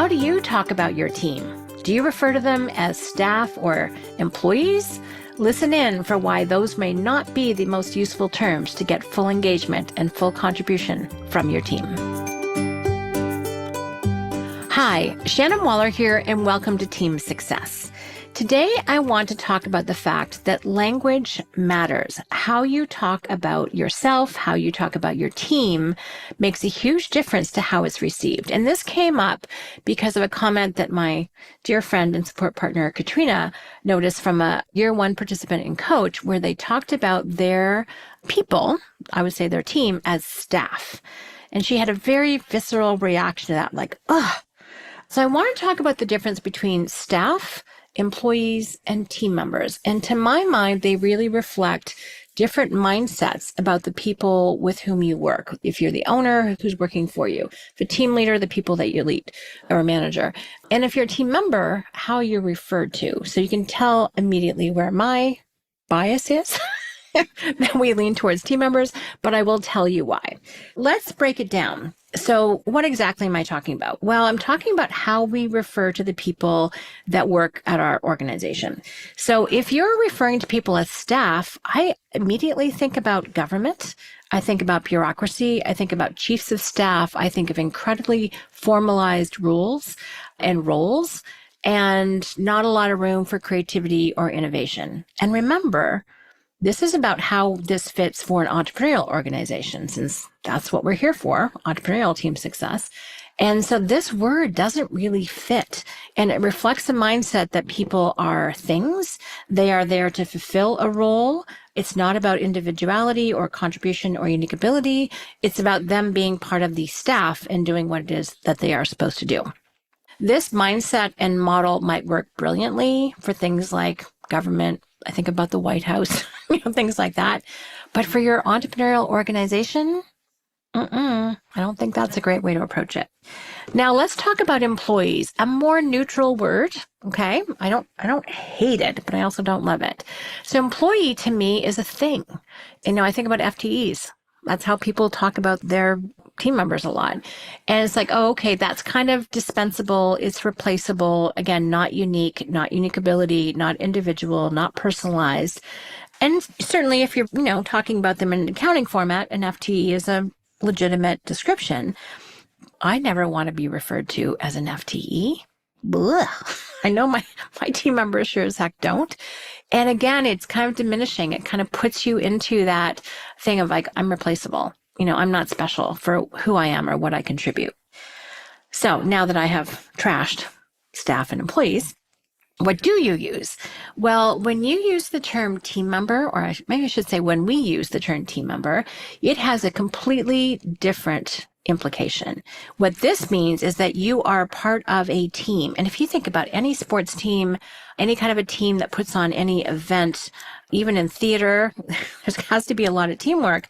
How do you talk about your team? Do you refer to them as staff or employees? Listen in for why those may not be the most useful terms to get full engagement and full contribution from your team. Hi, Shannon Waller here, and welcome to Team Success. Today, I want to talk about the fact that language matters. How you talk about yourself, how you talk about your team makes a huge difference to how it's received. And this came up because of a comment that my dear friend and support partner, Katrina, noticed from a year one participant and coach, where they talked about their people, I would say their team, as staff. And she had a very visceral reaction to that, like, ugh. So I want to talk about the difference between staff, employees, and team members. And to my mind, they really reflect different mindsets about the people with whom you work. If you're the owner, who's working for you, the team leader, the people that you lead, or a manager. And if you're a team member, how you're referred to. So you can tell immediately where my bias is. Then we lean towards team members, but I will tell you why. Let's break it down. So what exactly am I talking about? Well, I'm talking about how we refer to the people that work at our organization. So if you're referring to people as staff, I immediately think about government. I think about bureaucracy. I think about chiefs of staff. I think of incredibly formalized rules and roles and not a lot of room for creativity or innovation. And remember, this is about how this fits for an entrepreneurial organization, since that's what we're here for, entrepreneurial team success. And so this word doesn't really fit, and it reflects a mindset that people are things. They are there to fulfill a role. It's not about individuality or contribution or unique ability. It's about them being part of the staff and doing what it is that they are supposed to do. This mindset and model might work brilliantly for things like government. I think about the White House, things like that. But for your entrepreneurial organization, I don't think that's a great way to approach it. Now let's talk about employees, a more neutral word. Okay. I don't hate it, but I also don't love it. So employee to me is a thing. I think about FTEs. That's how people talk about their team members a lot. And it's like, oh, okay, that's kind of dispensable. It's replaceable. Again, not unique ability, not individual, not personalized. And certainly if you're, talking about them in an accounting format, an FTE is a legitimate description. I never want to be referred to as an FTE. Blech. I know my team members sure as heck don't. And again, it's kind of diminishing. It kind of puts you into that thing of like, I'm replaceable. I'm not special for who I am or what I contribute. So now that I have trashed staff and employees, what do you use? Well, when you use the term team member, or maybe I should say when we use the term team member, it has a completely different implication. What this means is that you are part of a team. And if you think about any sports team, any kind of a team that puts on any event, even in theater, there has to be a lot of teamwork.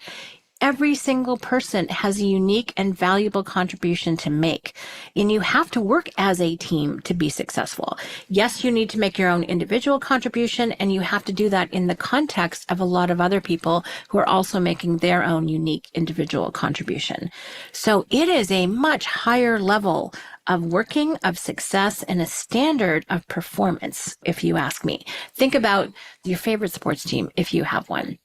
Every single person has a unique and valuable contribution to make. And you have to work as a team to be successful. Yes, you need to make your own individual contribution, and you have to do that in the context of a lot of other people who are also making their own unique individual contribution. So it is a much higher level of working, of success, and a standard of performance, if you ask me. Think about your favorite sports team, if you have one.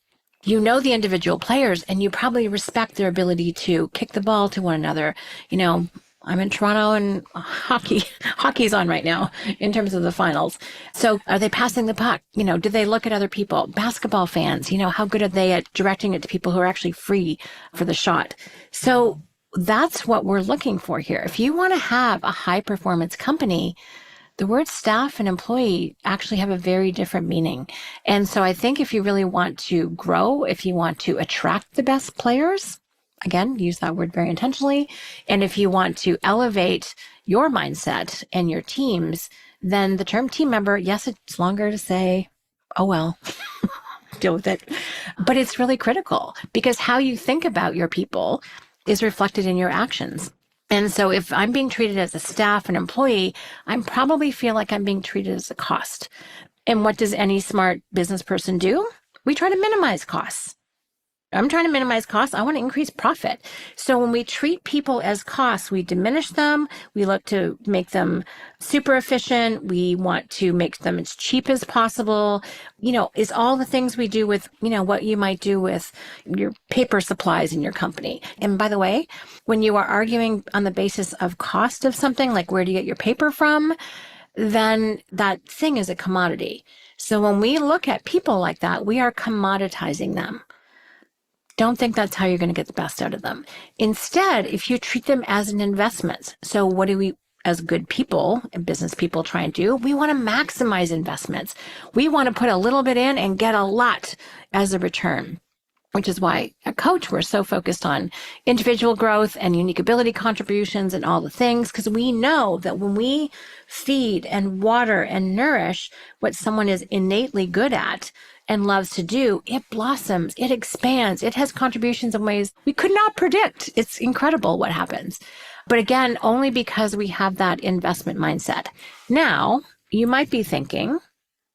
You know the individual players, and you probably respect their ability to kick the ball to one another. I'm in Toronto, and hockey's on right now in terms of the finals. So are they passing the puck? Do they look at other people? Basketball fans, how good are they at directing it to people who are actually free for the shot? So that's what we're looking for here. If you want to have a high performance company, the words staff and employee actually have a very different meaning. And so I think if you really want to grow, if you want to attract the best players, again, use that word very intentionally. And if you want to elevate your mindset and your teams, then the term team member, yes, it's longer to say, oh, well, deal with it. But it's really critical because how you think about your people is reflected in your actions. And so if I'm being treated as a staff and employee, I probably feel like I'm being treated as a cost. And what does any smart business person do? We try to minimize costs. I'm trying to minimize costs. I want to increase profit. So when we treat people as costs, we diminish them. We look to make them super efficient. We want to make them as cheap as possible. Is all the things we do with, what you might do with your paper supplies in your company. And by the way, when you are arguing on the basis of cost of something, like where do you get your paper from, then that thing is a commodity. So when we look at people like that, we are commoditizing them. Don't think that's how you're going to get the best out of them. Instead, if you treat them as an investment, so what do we, as good people and business people, try and do? We want to maximize investments. We want to put a little bit in and get a lot as a return, which is why at Coach, we're so focused on individual growth and unique ability contributions and all the things, because we know that when we feed and water and nourish what someone is innately good at and loves to do, it blossoms, it expands, it has contributions in ways we could not predict. It's incredible what happens. But again, only because we have that investment mindset. Now, you might be thinking,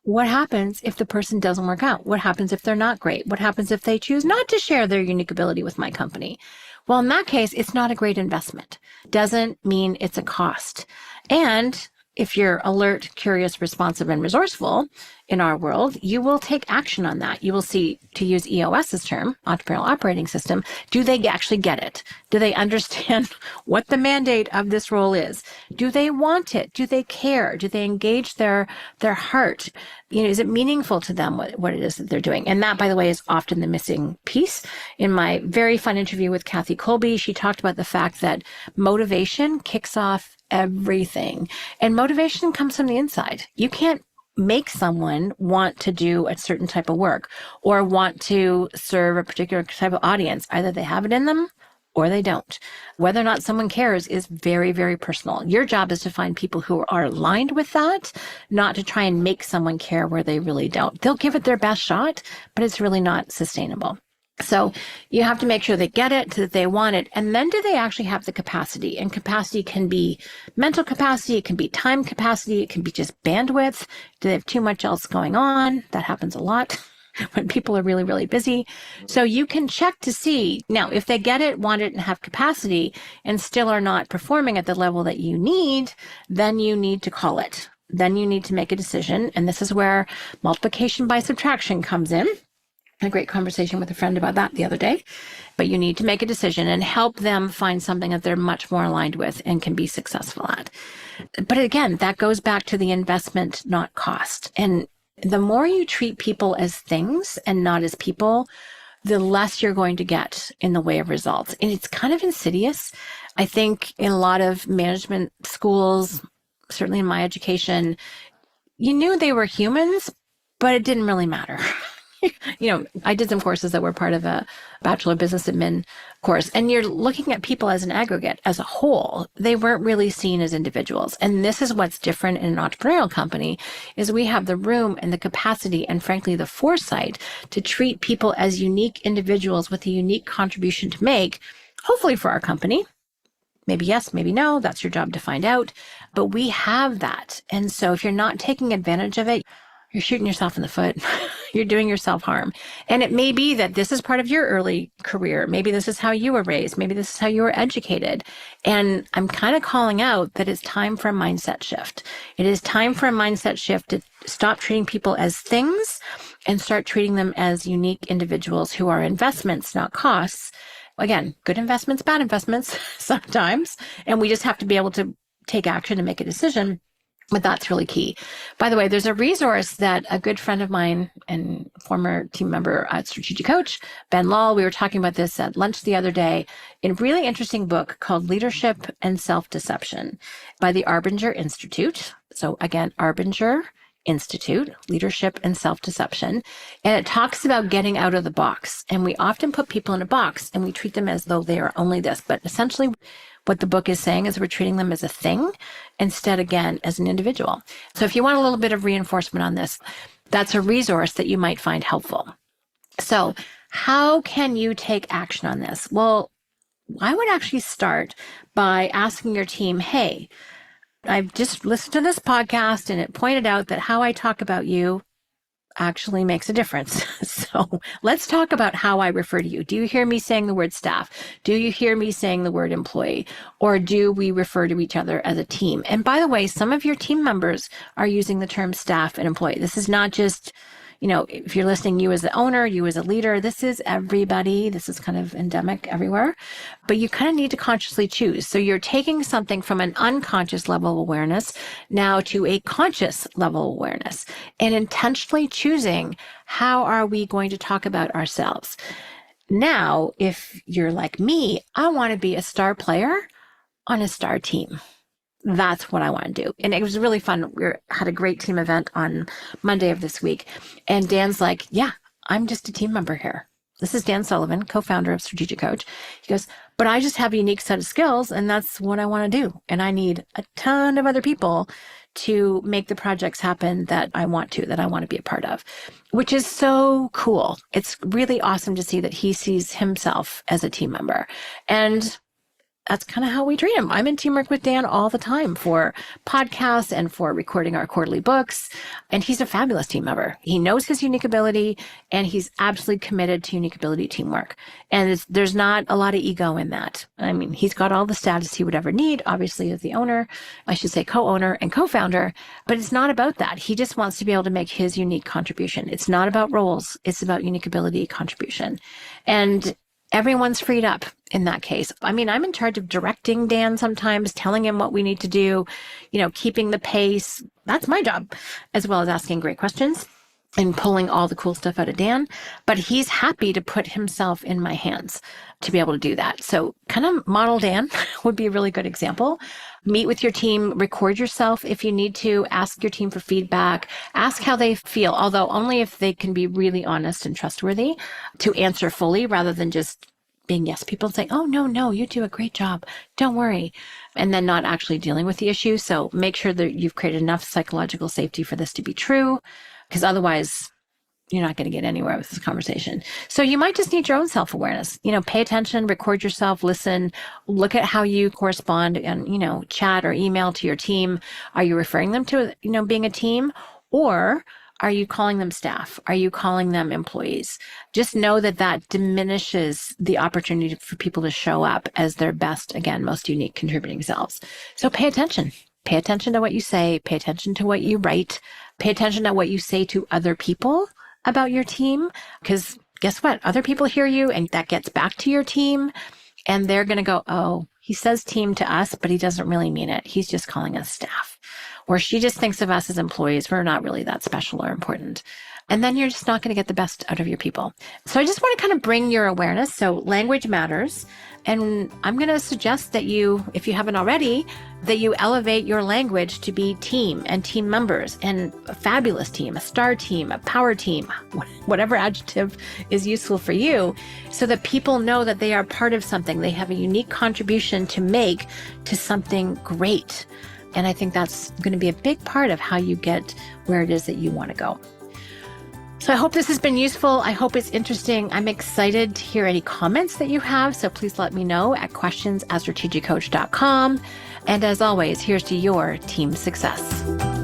what happens if the person doesn't work out? What happens if they're not great? What happens if they choose not to share their unique ability with my company? Well, in that case, it's not a great investment. Doesn't mean it's a cost. And if you're alert, curious, responsive, and resourceful in our world, you will take action on that. You will see, to use EOS's term, entrepreneurial operating system, do they actually get it? Do they understand what the mandate of this role is? Do they want it? Do they care? Do they engage their heart? Is it meaningful to them what it is that they're doing? And that, by the way, is often the missing piece. In my very fun interview with Kathy Colby, she talked about the fact that motivation kicks off everything. And motivation comes from the inside. You can't make someone want to do a certain type of work or want to serve a particular type of audience. Either they have it in them or they don't. Whether or not someone cares is very, very personal. Your job is to find people who are aligned with that, not to try and make someone care where they really don't. They'll give it their best shot, but it's really not sustainable. So you have to make sure they get it, that they want it. And then do they actually have the capacity? And capacity can be mental capacity. It can be time capacity. It can be just bandwidth. Do they have too much else going on? That happens a lot when people are really, really busy. So you can check to see now if they get it, want it, and have capacity and still are not performing at the level that you need, then you need to call it. Then you need to make a decision. And this is where multiplication by subtraction comes in. A great conversation with a friend about that the other day. But you need to make a decision and help them find something that they're much more aligned with and can be successful at. But again, that goes back to the investment, not cost. And the more you treat people as things and not as people, the less you're going to get in the way of results. And it's kind of insidious. I think in a lot of management schools, certainly in my education, you knew they were humans, but it didn't really matter. I did some courses that were part of a Bachelor of Business Admin course, and you're looking at people as an aggregate, as a whole. They weren't really seen as individuals. And this is what's different in an entrepreneurial company, is we have the room and the capacity and frankly, the foresight to treat people as unique individuals with a unique contribution to make, hopefully for our company. Maybe yes, maybe no, that's your job to find out. But we have that. And so if you're not taking advantage of it, you're shooting yourself in the foot. You're doing yourself harm. And it may be that this is part of your early career. Maybe this is how you were raised. Maybe this is how you were educated. And I'm kind of calling out that it's time for a mindset shift. It is time for a mindset shift to stop treating people as things and start treating them as unique individuals who are investments, not costs. Again, good investments, bad investments sometimes. And we just have to be able to take action and make a decision. But that's really key. By the way, there's a resource that a good friend of mine and former team member at Strategic Coach, Ben Lal, we were talking about this at lunch the other day, in a really interesting book called Leadership and Self-Deception by the Arbinger Institute. So again, Arbinger Institute, Leadership and Self-Deception. And it talks about getting out of the box. And we often put people in a box and we treat them as though they are only this. But essentially, what the book is saying is we're treating them as a thing instead, again, as an individual. So if you want a little bit of reinforcement on this, that's a resource that you might find helpful. So how can you take action on this? Well, I would actually start by asking your team, hey, I've just listened to this podcast and it pointed out that how I talk about you, actually makes a difference. So let's talk about how I refer to you. Do you hear me saying the word staff? Do you hear me saying the word employee? Or do we refer to each other as a team? And by the way, some of your team members are using the term staff and employee. This is not just, if you're listening, you as the owner, you as a leader, this is everybody. This is kind of endemic everywhere, but you kind of need to consciously choose. So you're taking something from an unconscious level of awareness now to a conscious level of awareness and intentionally choosing, how are we going to talk about ourselves? Now, if you're like me, I want to be a star player on a star team. That's what I want to do. And it was really fun. We had a great team event on Monday of this week. And Dan's like, yeah, I'm just a team member here. This is Dan Sullivan, co-founder of Strategic Coach. He goes, but I just have a unique set of skills and that's what I want to do. And I need a ton of other people to make the projects happen that I want to be a part of, which is so cool. It's really awesome to see that he sees himself as a team member. And that's kind of how we treat him. I'm in teamwork with Dan all the time for podcasts and for recording our quarterly books. And he's a fabulous team member. He knows his unique ability and he's absolutely committed to unique ability teamwork. And there's not a lot of ego in that. I mean, he's got all the status he would ever need, obviously as the owner, I should say co-owner and co-founder, but it's not about that. He just wants to be able to make his unique contribution. It's not about roles. It's about unique ability contribution. And everyone's freed up in that case. I mean, I'm in charge of directing Dan sometimes, telling him what we need to do, keeping the pace. That's my job, as well as asking great questions and pulling all the cool stuff out of Dan. But he's happy to put himself in my hands to be able to do that. So kind of model Dan would be a really good example. Meet with your team, record yourself if you need to, ask your team for feedback, ask how they feel, although only if they can be really honest and trustworthy to answer fully rather than just being yes people and saying, oh, no, you do a great job. Don't worry. And then not actually dealing with the issue. So make sure that you've created enough psychological safety for this to be true, because otherwise you're not going to get anywhere with this conversation. So you might just need your own self-awareness. Pay attention, record yourself, listen, look at how you correspond and, chat or email to your team. Are you referring them to, being a team, or are you calling them staff? Are you calling them employees? Just know that diminishes the opportunity for people to show up as their best, again, most unique contributing selves. So pay attention. Pay attention to what you say. Pay attention to what you write. Pay attention to what you say to other people about your team, because guess what? Other people hear you and that gets back to your team and they're going to go, oh, he says team to us, but he doesn't really mean it. He's just calling us staff. Or she just thinks of us as employees. We're not really that special or important. And then you're just not going to get the best out of your people. So I just want to kind of bring your awareness. So language matters. And I'm going to suggest that you, if you haven't already, that you elevate your language to be team and team members and a fabulous team, a star team, a power team, whatever adjective is useful for you, so that people know that they are part of something. They have a unique contribution to make to something great. And I think that's going to be a big part of how you get where it is that you want to go. So I hope this has been useful. I hope it's interesting. I'm excited to hear any comments that you have. So please let me know at questions@strategiccoach.com. And as always, here's to your team success.